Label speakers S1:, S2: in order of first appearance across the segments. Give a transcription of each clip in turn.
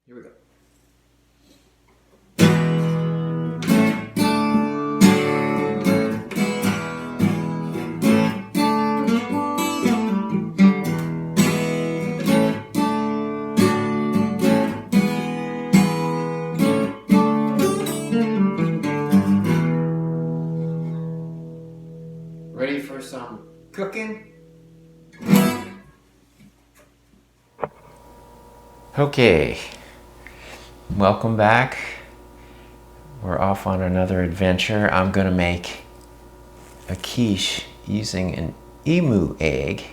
S1: Here we go. Ready for some cooking? Okay, welcome back. We're off on another adventure. I'm gonna make a quiche using an emu egg,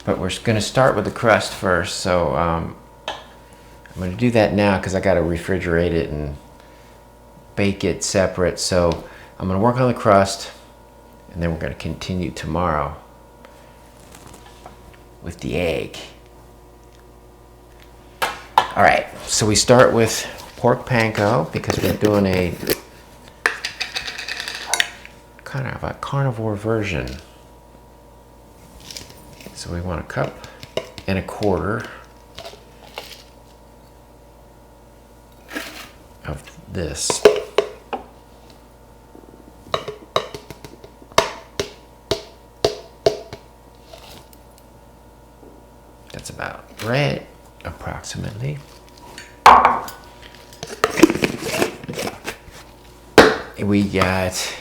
S1: but we're gonna start with the crust first. So I'm gonna do that now because I gotta refrigerate it and bake it separate. So I'm gonna work on the crust, and then we're gonna continue tomorrow with the egg. All right, so we start with pork panko because we're doing a kind of a carnivore version. So we want 1.25 cups of this. That's about right, approximately. We got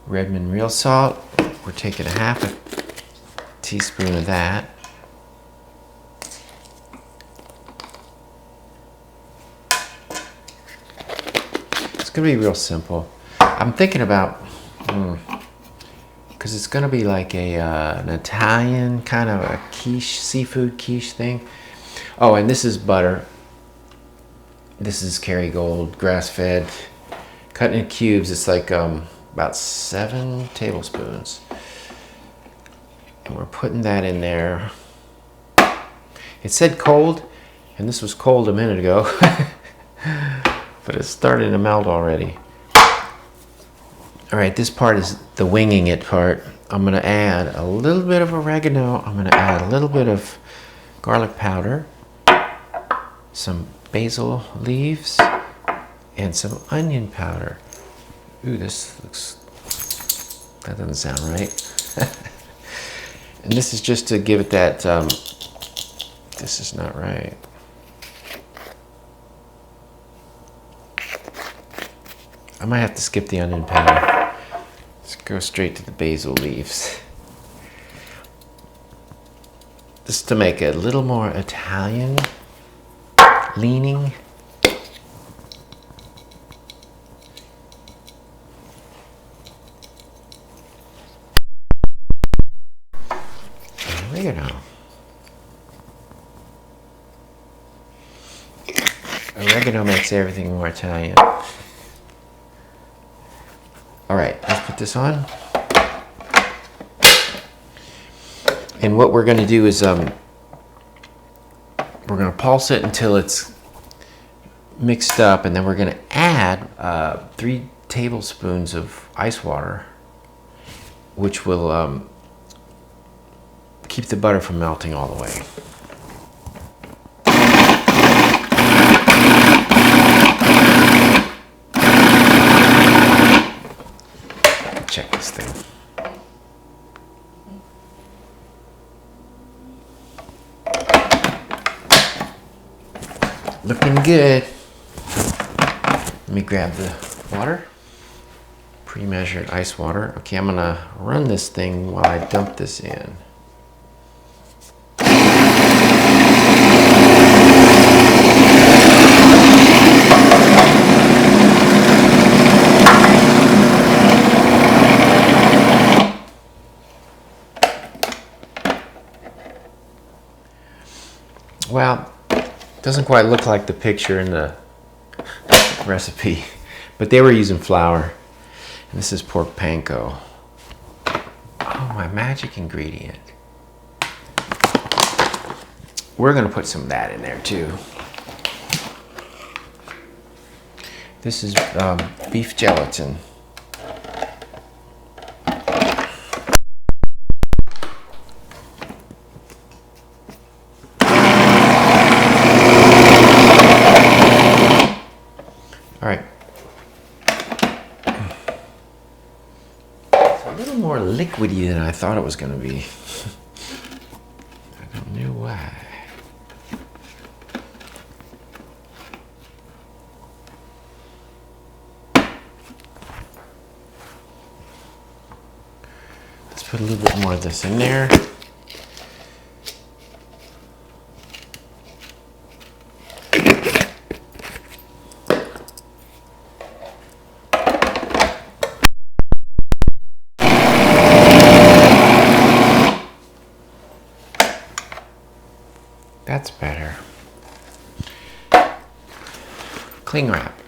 S1: Redmond real salt. We're taking 1/2 teaspoon of that. It's gonna be real simple. I'm thinking about, because it's gonna be like an Italian kind of a quiche, seafood quiche thing. Oh, and this is butter. This is Kerrygold, grass-fed, cut in cubes. It's like about 7 tablespoons. And we're putting that in there. It said cold, and this was cold a minute ago, but it's starting to melt already. All right, this part is the winging it part. I'm gonna add a little bit of oregano. I'm gonna add a little bit of garlic powder, some basil leaves, and some onion powder. Ooh, this looks, that doesn't sound right. And this is just to give it that, this is not right. I might have to skip the onion powder. Let's go straight to the basil leaves. Just to make it a little more Italian leaning. Oregano. Oregano makes everything more Italian. All right, let's put this on. And what we're gonna do is we're gonna pulse it until it's mixed up, and then we're gonna add 3 tablespoons of ice water, which will keep the butter from melting all the way. Check this thing. Looking good. Let me grab the water. Pre-measured ice water. Okay, I'm gonna run this thing while I dump this in. Well, doesn't quite look like the picture in the recipe, but they were using flour. And this is pork panko. Oh, my magic ingredient. We're gonna put some of that in there too. This is beef gelatin. more liquidy than I thought it was going to be. I don't know why. Let's put a little bit more of this in there. That's better. Cling wrap.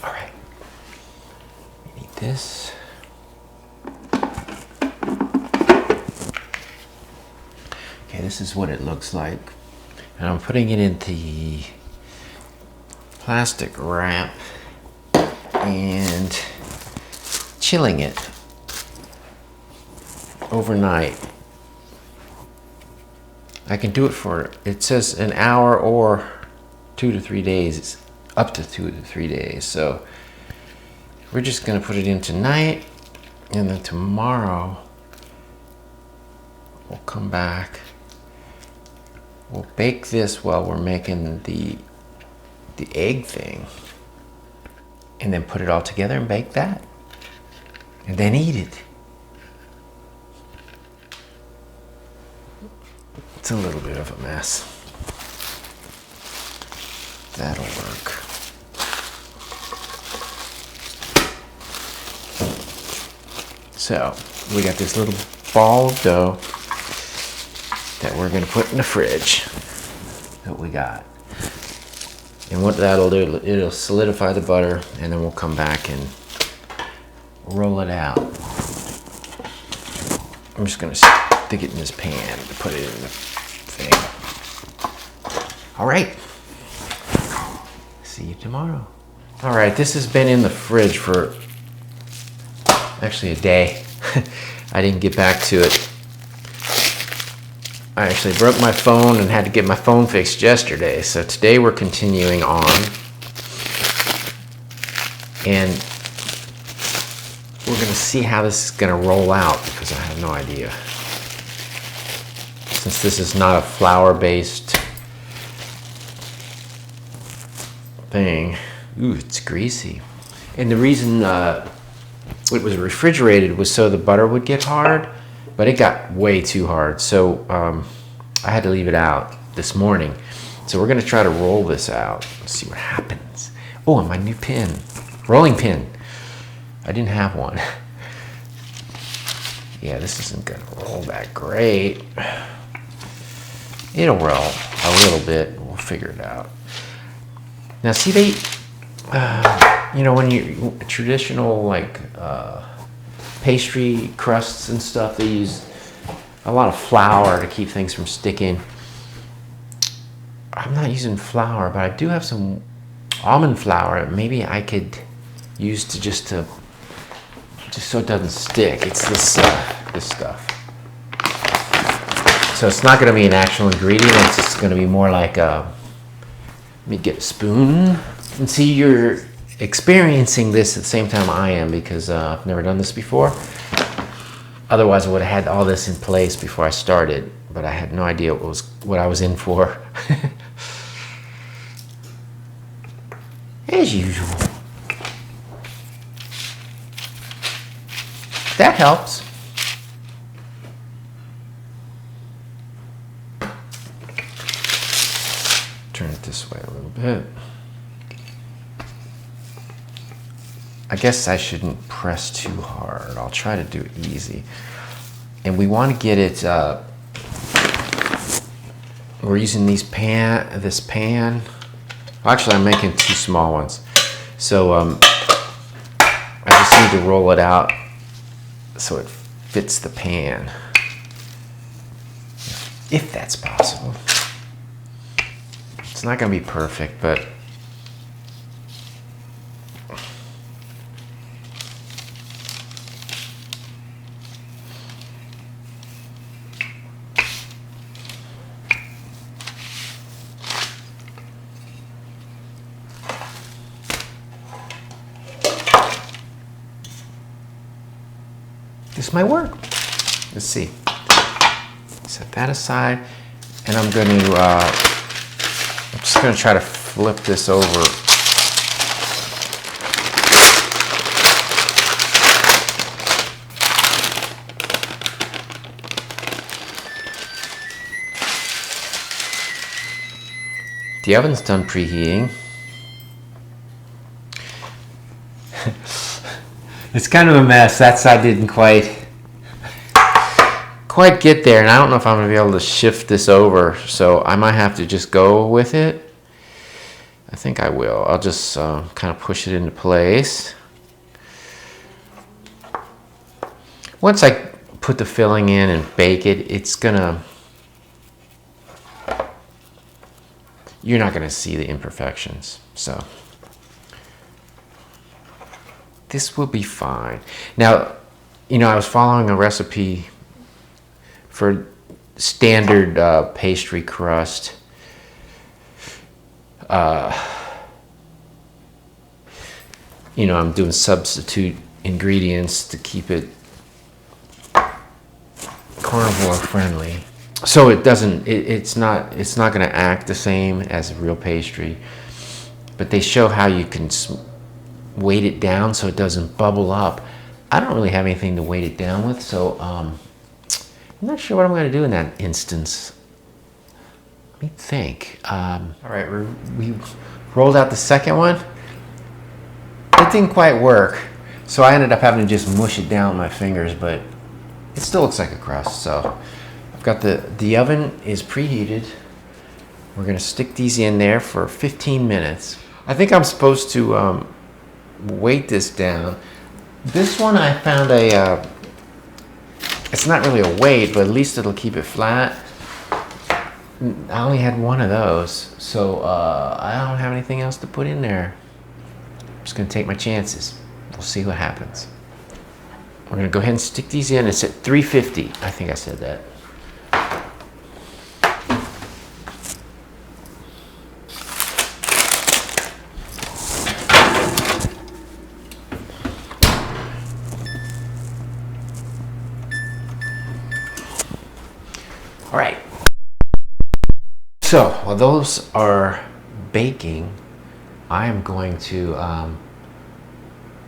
S1: All right. We need this. Okay, this is what it looks like. And I'm putting it in the plastic wrap and chilling it overnight. I can do it for, it says an hour or 2 to 3 days, up to 2 to 3 days. So we're just gonna put it in tonight, and then tomorrow we'll come back. We'll bake this while we're making the egg thing, and then put it all together and bake that, and then eat it. It's a little bit of a mess. That'll work. So we got this little ball of dough that we're going to put in the fridge that we got. And what that'll do, it'll solidify the butter, and then we'll come back and roll it out. I'm just going to stick it in this pan to put it in the thing. All right. See you tomorrow. All right, this has been in the fridge for actually a day. I didn't get back to it. I actually broke my phone and had to get my phone fixed yesterday. So today we're continuing on. And we're going to see how this is going to roll out, because I have no idea. Since this is not a flour-based thing. Ooh, it's greasy. And the reason it was refrigerated was so the butter would get hard. But it got way too hard, so I had to leave it out this morning. So we're gonna try to roll this out. Let's see what happens. Oh, and my new pin, rolling pin. I didn't have one. Yeah, this isn't gonna roll that great. It'll roll a little bit. We'll figure it out. Now, see, they, you know, when you traditional like. Pastry crusts and stuff, they use a lot of flour to keep things from sticking. I'm not using flour, but I do have some almond flour. Maybe I could use to just so it doesn't stick. It's this this stuff. So it's not going to be an actual ingredient. It's just going to be more like let me get a spoon and see your experiencing this at the same time I am, because I've never done this before. Otherwise I would have had all this in place before I started, but I had no idea what I was in for. As usual. That helps. Turn it this way a little bit. I guess I shouldn't press too hard. I'll try to do it easy. And we want to get it, we're using this pan. Actually, I'm making 2 small ones. So I just need to roll it out so it fits the pan. If that's possible. It's not going to be perfect, but this might work. Let's see. Set that aside, and I'm just gonna try to flip this over. The oven's done preheating. It's kind of a mess. That side didn't quite get there, and I don't know if I'm gonna be able to shift this over, so I might have to just go with it. I think I will. I'll just kind of push it into place. Once I put the filling in and bake it, you're not gonna see the imperfections, so this will be fine. Now, I was following a recipe for standard pastry crust. I'm doing substitute ingredients to keep it carnivore friendly. So it's not going to act the same as a real pastry, but they show how you can weight it down so it doesn't bubble up. I don't really have anything to weight it down with, so I'm not sure what I'm going to do in that instance. Let me think. All right, we rolled out the second one. It didn't quite work, so I ended up having to just mush it down with my fingers, but it still looks like a crust. So I've got the oven is preheated. We're going to stick these in there for 15 minutes. I think I'm supposed to weight this down. This one I found it's not really a weight, but at least it'll keep it flat. I only had one of those, so I don't have anything else to put in there. I'm just gonna take my chances. We'll see what happens. We're gonna go ahead and stick these in. It's at 350. I think I said that. All right. So while those are baking, I am going to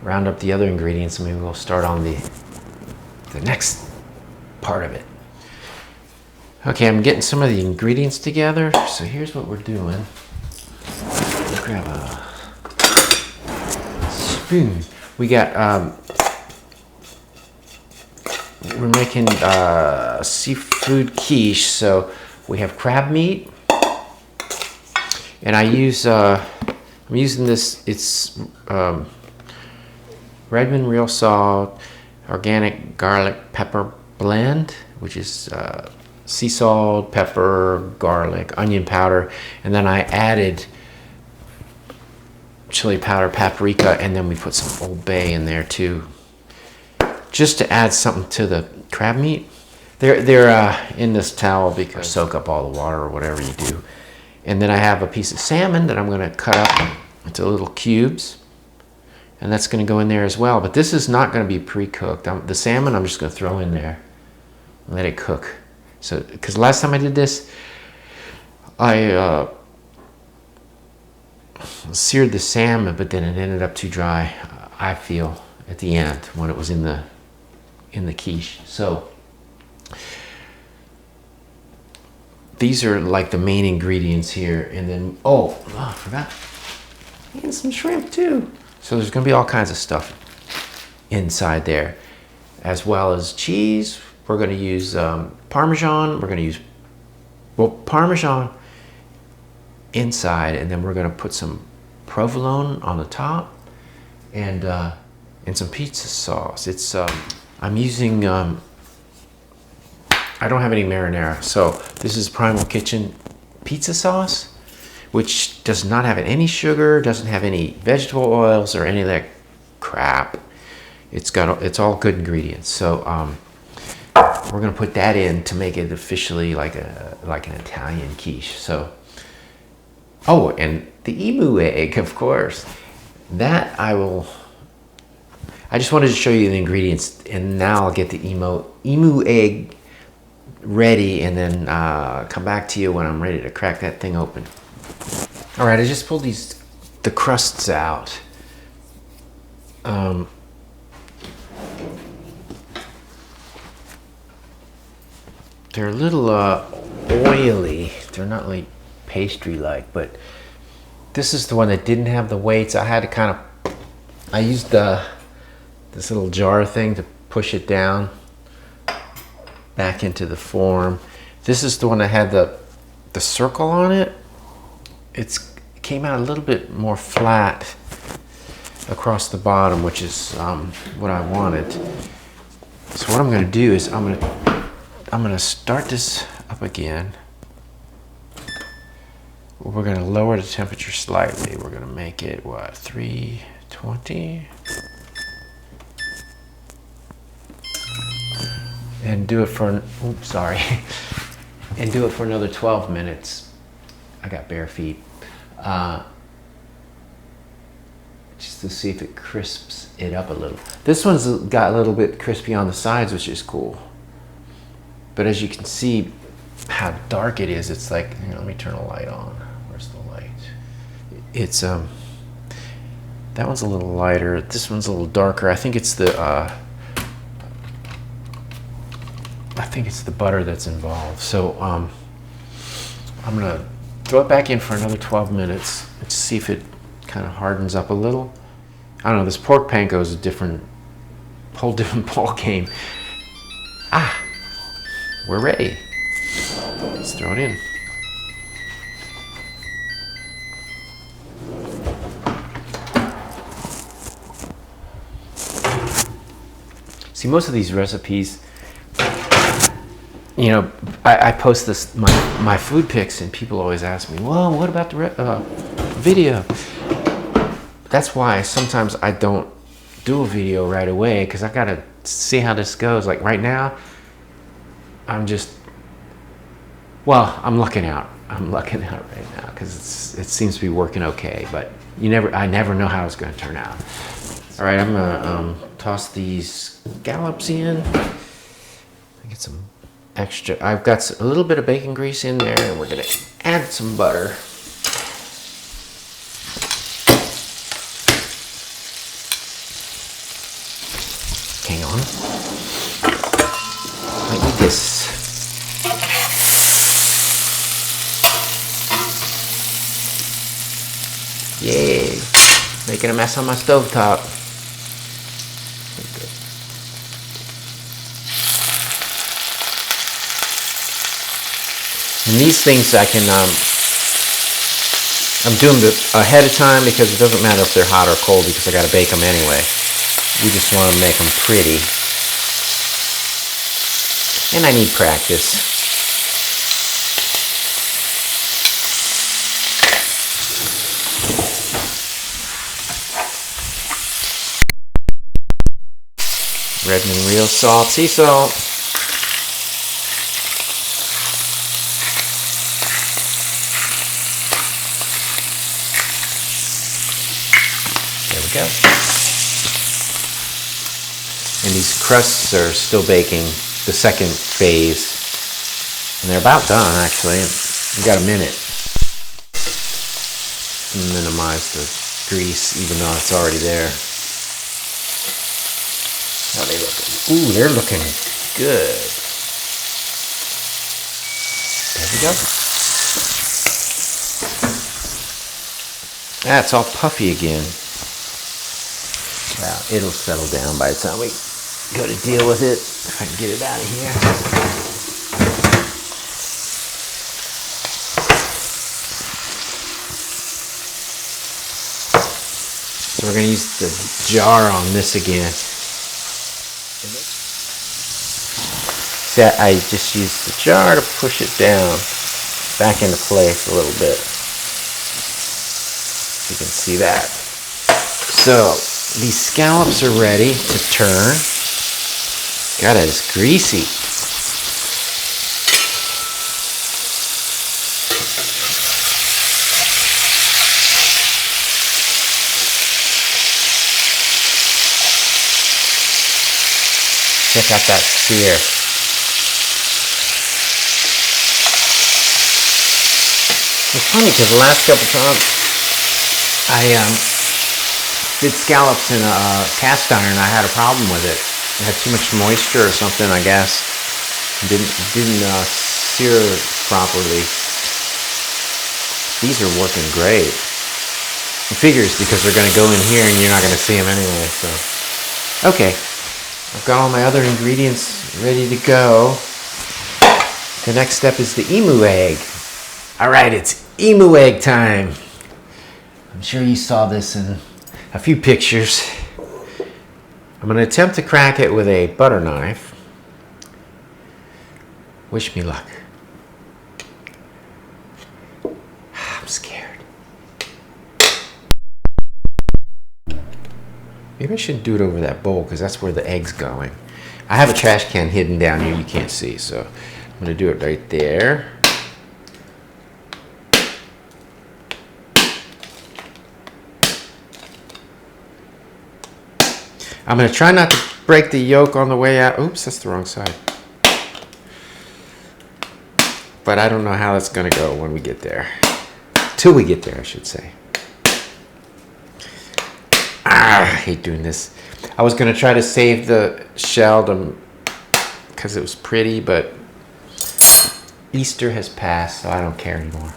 S1: round up the other ingredients, and maybe we'll start on the next part of it. Okay, I'm getting some of the ingredients together. So here's what we're doing. Let's grab a spoon. We got we're making seafood quiche, so we have crab meat, and I'm using this. It's Redmond real salt, organic garlic pepper blend, which is sea salt, pepper, garlic, onion powder, and then I added chili powder, paprika, and then we put some Old Bay in there too, just to add something to the crab meat. They're in this towel because soak up all the water or whatever you do. And then I have a piece of salmon that I'm going to cut up into little cubes, and that's going to go in there as well. But this is not going to be pre-cooked. The salmon I'm just going to throw in there and let it cook. So, because last time I did this, I seared the salmon, but then it ended up too dry, I feel, at the end when it was in the quiche. So these are like the main ingredients here. And then, I forgot, and some shrimp too. So there's gonna be all kinds of stuff inside there, as well as cheese. We're gonna use Parmesan. We're gonna use, Parmesan inside, and then we're gonna put some provolone on the top, and some pizza sauce. It's I'm using I don't have any marinara, so this is Primal Kitchen pizza sauce, which does not have any sugar, doesn't have any vegetable oils or any of that crap. It's all good ingredients. So we're gonna put that in to make it officially like an Italian quiche. So, and the emu egg, of course. That I I just wanted to show you the ingredients, and now I'll get the emu egg ready, and then come back to you when I'm ready to crack that thing open. All right, I just pulled the crusts out. They're a little oily. They're not like pastry-like, but this is the one that didn't have the weights. I had to I used this little jar thing to push it down back into the form. This is the one that had the circle on it. It came out a little bit more flat across the bottom, which is what I wanted. So what I'm going to do is I'm going to start this up again. We're going to lower the temperature slightly. We're going to make it, what, 320? And do it for, oops, sorry. And do it for another 12 minutes. I got bare feet. Just to see if it crisps it up a little. This one's got a little bit crispy on the sides, which is cool. But as you can see how dark it is, it's like, here, let me turn a light on. Where's the light? It's, that one's a little lighter. This one's a little darker. I think it's the butter that's involved. So I'm gonna throw it back in for another 12 minutes and see if it kind of hardens up a little. I don't know, this pork panko is a whole different ball game. We're ready. Let's throw it in. See, most of these recipes, you know, I post my food pics, and people always ask me, well, what about the video? That's why sometimes I don't do a video right away, because I gotta see how this goes. Like right now, I'm lucking out. I'm lucking out right now because it seems to be working okay, but I never know how it's going to turn out. All right, I'm gonna toss these scallops in. Get some extra. I've got a little bit of bacon grease in there, and we're gonna add some butter. Hang on. Like this. Yay! Making a mess on my stovetop. And these things I can, I'm doing them ahead of time because it doesn't matter if they're hot or cold because I got to bake them anyway. We just want to make them pretty. And I need practice. Redmond real salt, sea salt. There we go. And these crusts are still baking, the second phase. And they're about done, actually. We've got a minute. Minimize the grease, even though it's already there. How are they looking? Ooh, they're looking good. There we go. It's all puffy again. Well, it'll settle down by the time we go to deal with it. If I can get it out of here. So we're going to use the jar on this again. See, I just used the jar to push it down back into place a little bit. You can see that. So these scallops are ready to turn. God, it is greasy. Check out that sear. It's funny because the last couple times I did scallops in a cast iron, I had a problem with it. It had too much moisture or something, I guess. Didn't sear properly. These are working great. It figures because they're going to go in here and you're not going to see them anyway. So, okay, I've got all my other ingredients ready to go. The next step is the emu egg. All right, it's emu egg time. I'm sure you saw this in a few pictures. I'm going to attempt to crack it with a butter knife. Wish me luck. I'm scared. Maybe I shouldn't do it over that bowl because that's where the egg's going. I have a trash can hidden down here you can't see, so I'm going to do it right there. I'm going to try not to break the yolk on the way out. Oops, that's the wrong side. But I don't know how that's going to go when we get there. Till we get there, I should say. I hate doing this. I was going to try to save the shell because it was pretty, but Easter has passed, so I don't care anymore.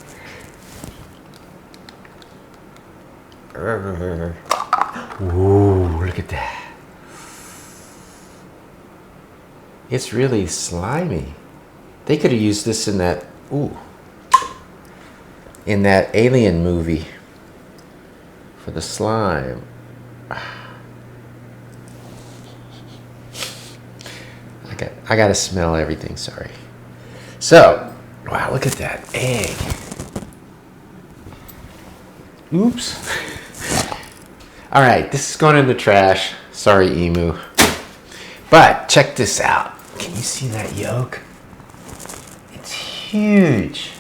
S1: Ooh, look at that. It's really slimy. They could have used this in that, in that Alien movie for the slime. I gotta smell everything, sorry. So, wow, look at that egg. Oops. All right, this is going in the trash. Sorry, emu. But check this out. Can you see that yolk? It's huge.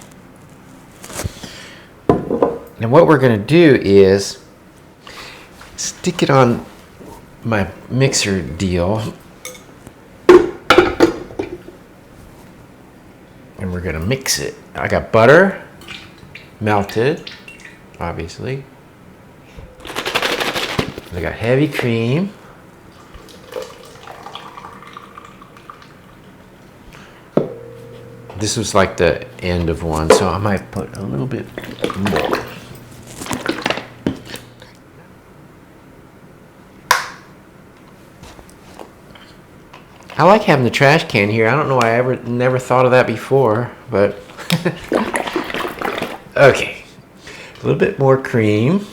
S1: And what we're going to do is stick it on my mixer deal. And we're going to mix it. I got butter, melted, obviously. I got heavy cream. This was like the end of one, so I might put a little bit more. I like having the trash can here. I don't know why I never thought of that before, but okay. A little bit more cream.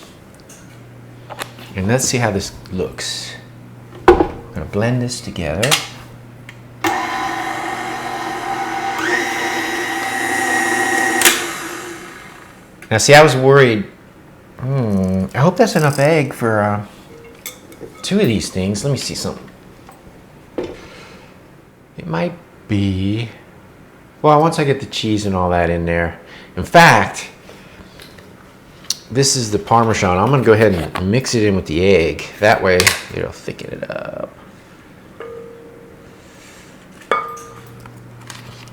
S1: And let's see how this looks. I'm gonna blend this together. Now see, I was worried. I hope that's enough egg for 2 of these things. Let me see something. It might be. Well, once I get the cheese and all that in there. In fact, this is the parmesan. I'm gonna go ahead and mix it in with the egg. That way, it'll thicken it up.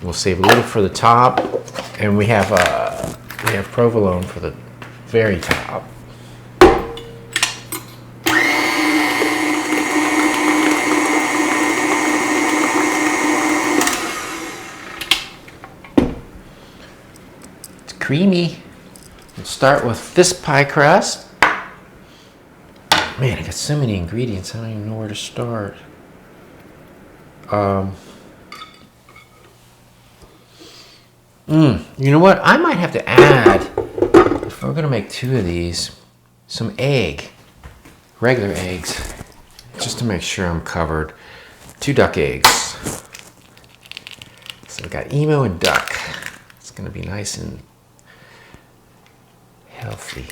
S1: We'll save a little for the top, and we have provolone for the very top. It's creamy. We'll start with this pie crust. Man, I got so many ingredients, I don't even know where to start. You know what? I might have to add, if we're gonna make 2 of these, some egg, regular eggs, just to make sure I'm covered. 2 duck eggs. So we got emu and duck. It's gonna be nice and healthy.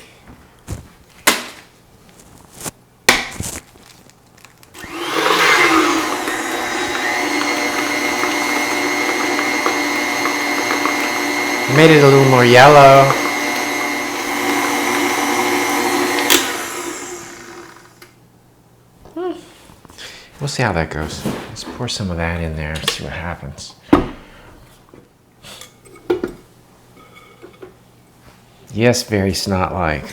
S1: Made it a little more yellow. We'll see how that goes. Let's pour some of that in there and see what happens. Yes, very snot-like.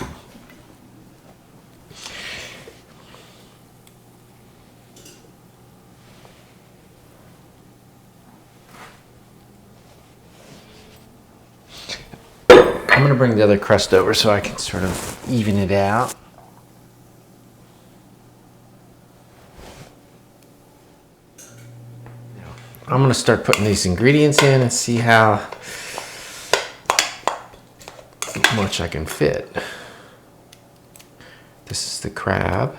S1: I'm going to bring the other crust over so I can sort of even it out. I'm going to start putting these ingredients in and see how much I can fit. This is the crab.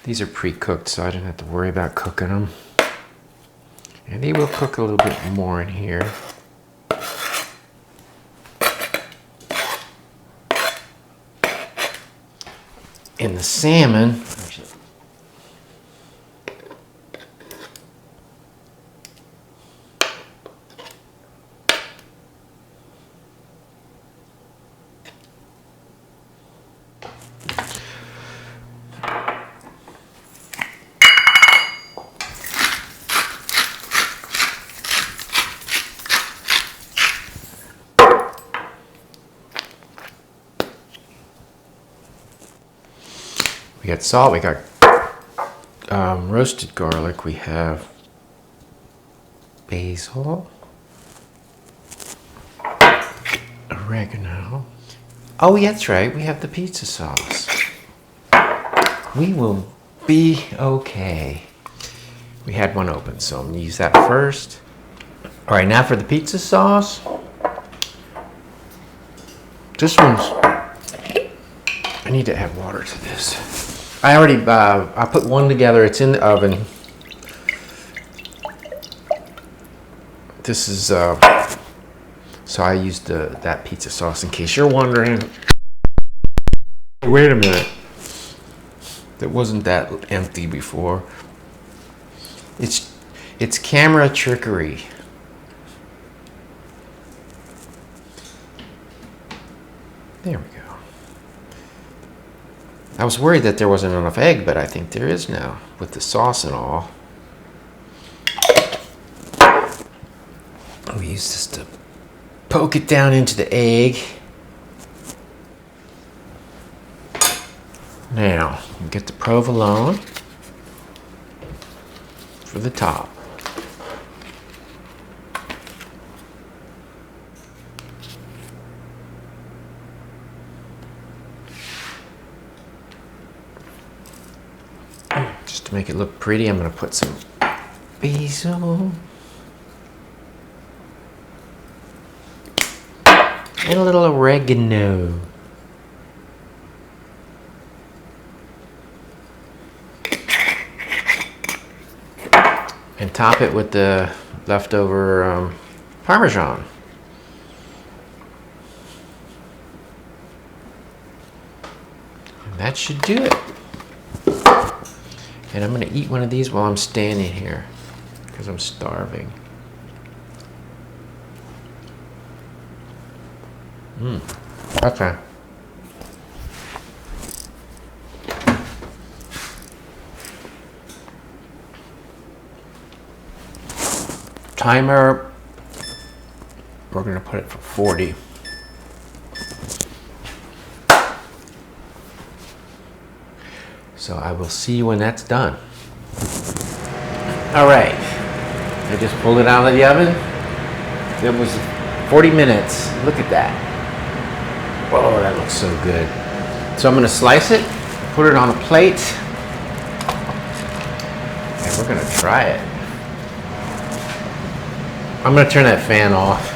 S1: These are pre-cooked, so I didn't have to worry about cooking them. And they will cook a little bit more in here. And the salmon, we got salt, we got roasted garlic, we have basil, oregano. Oh, yeah, that's right, we have the pizza sauce. We will be okay. We had one open, so I'm gonna use that first. All right, now for the pizza sauce. This one's, I need to add water to this. I already, I put one together, it's in the oven. This is, so I used that pizza sauce in case you're wondering. Wait a minute. It wasn't that empty before. It's camera trickery. There we go. I was worried that there wasn't enough egg, but I think there is now with the sauce and all. We use this to poke it down into the egg. Now, get the provolone for the top. Just to make it look pretty, I'm going to put some basil and a little oregano. And top it with the leftover parmesan. And that should do it. And I'm going to eat one of these while I'm standing here because I'm starving. Okay. Timer, we're going to put it for 40. So I will see you when that's done. All right, I just pulled it out of the oven. It was 40 minutes. Look at that. Whoa, that looks so good. So I'm going to slice it, put it on a plate, and we're going to try it. I'm going to turn that fan off.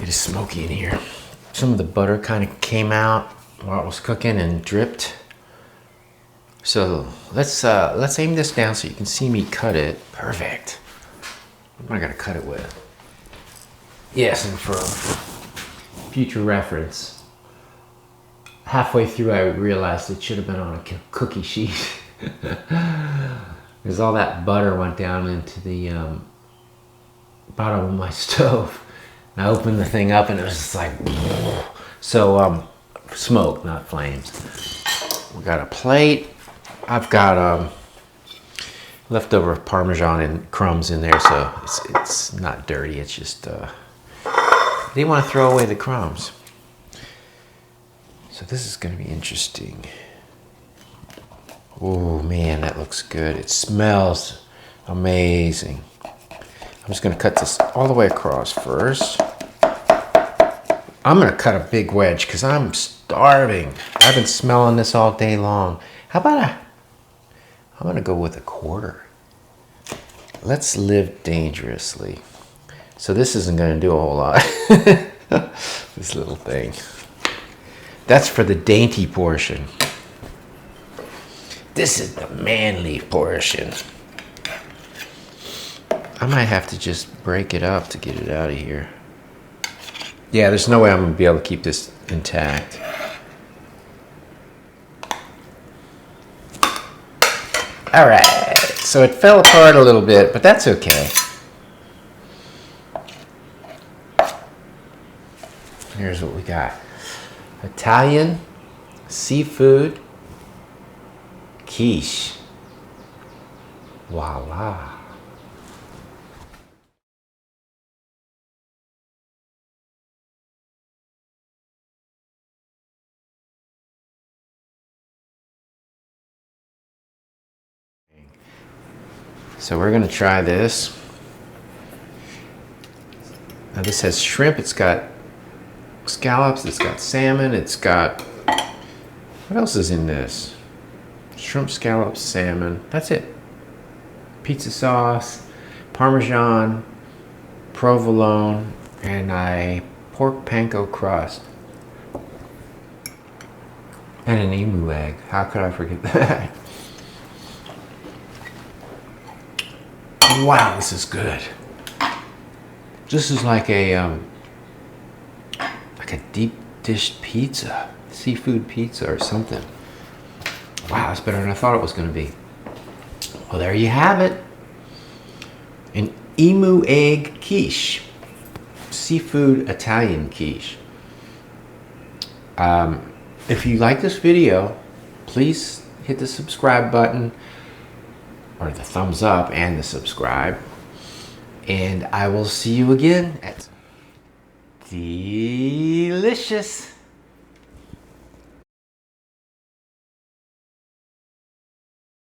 S1: It is smoky in here. Some of the butter kind of came out while it was cooking and dripped. So let's aim this down so you can see me cut it. Perfect. What am I going to cut it with? Yes, and for future reference, halfway through I realized it should have been on a cookie sheet. Because all that butter went down into the bottom of my stove. And I opened the thing up and it was just like, so smoke, not flames. We got a plate. I've got leftover Parmesan and crumbs in there, so it's not dirty. It's just, I didn't want to throw away the crumbs. So this is going to be interesting. Oh man, that looks good. It smells amazing. I'm just going to cut this all the way across first. I'm going to cut a big wedge because I'm starving. I've been smelling this all day long. How about I'm going to go with a quarter. Let's live dangerously. So this isn't going to do a whole lot. This little thing. That's for the dainty portion. This is the manly portion. I might have to just break it up to get it out of here. Yeah, there's no way I'm going to be able to keep this intact. All right, so it fell apart a little bit, but that's okay. Here's what we got. Italian seafood quiche. Voila. So we're gonna try this. Now this has shrimp, it's got scallops, it's got salmon, it's got, what else is in this? Shrimp, scallops, salmon, that's it. Pizza sauce, Parmesan, provolone, and a pork panko crust. And an emu egg, how could I forget that? Wow, this is good. This is like a deep dish pizza, seafood pizza or something. Wow, that's better than I thought it was going to be. Well, there you have it. An emu egg quiche, seafood Italian quiche. If you like this video, please hit the subscribe button, or the thumbs up and the subscribe, and I will see you again at delicious.